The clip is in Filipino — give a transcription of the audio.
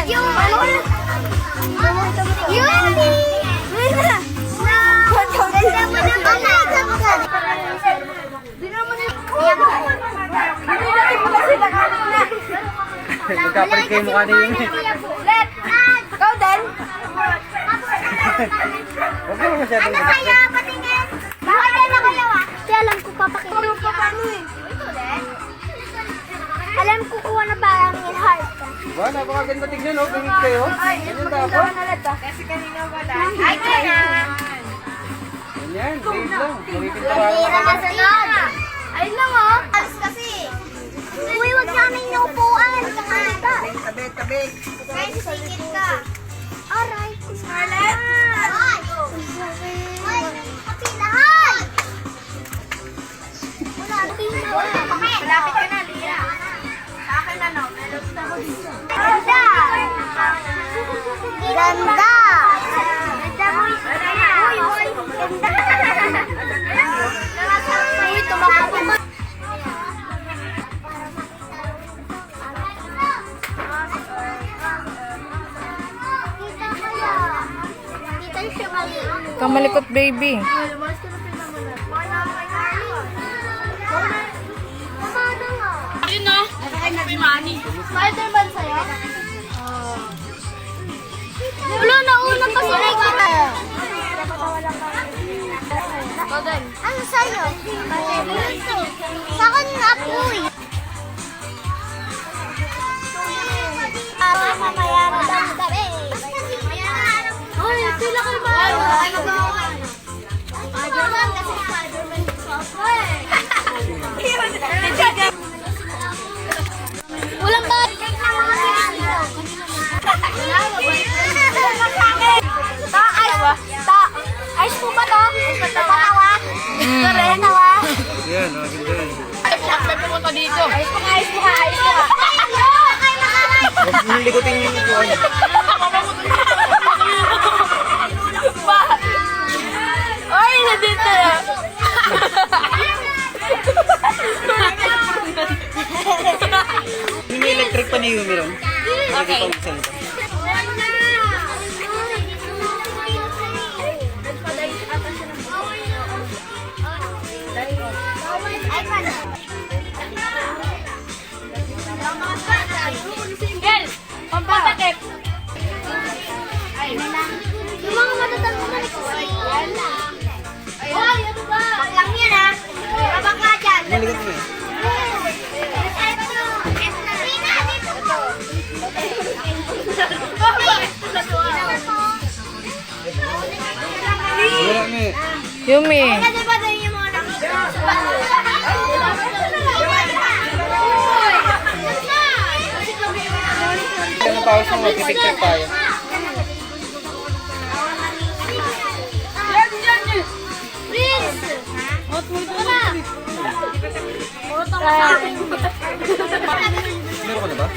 Yumi! Magkapalit kayo mukha na yun eh. Let! Ikaw din? Huwag naman masyadong Ano kayo? Patingin! Bakit na kayo ah? Kasi alam ko papakita niya. Alam ko kuha na parang in heart. Wow, napakaganda tignan oh. Bingit kayo. Ganyan dapat. Kasi kanina wala. Ay, kaya! Ganyan, bingit lang. Magkikita Tira na sunod! Ayun lang oh! Alas kasi! Uy, wag namin yung upuan! Kakanta! Tabi. Guys, singit ka! Alright! Scarlett! Ay! Ay! Kapilahan! Wala! Malapit ka na, Lia! Sa akin ano? Ganda! Ganda! Ganda mo yung ganda! Uy, tumakbo ba? Kamalikot, baby. Ayun na. Spider-Man sa'yo? Wala, nauna pa sila kita. Ano sa'yo? Sa akin nga po eh. Mamaya na dami. Ay, sila kayo ba? Spider-Man kasi Spider-Man walang ba? Ayos po ba to? Patawa? Patawa? Yan, maganda yan. May pumunta dito. Ayos po ka. Huwag nyo likutin yung ikuan. Ay, nandito. May electric pa ni Yumi ron. Okay. Hindi pa magsalita. Gel! Pampatakip! Yung mga matatanda na nagsisayan na. Hoy, ano ba? Baklang yan ha! Kabakla dyan! Maligat mo eh. Wala mo eh. Yumi. Kasi ba din yung mga Ano pa ako mag-picture tayo. Prince! Wala! Meron ka na ba?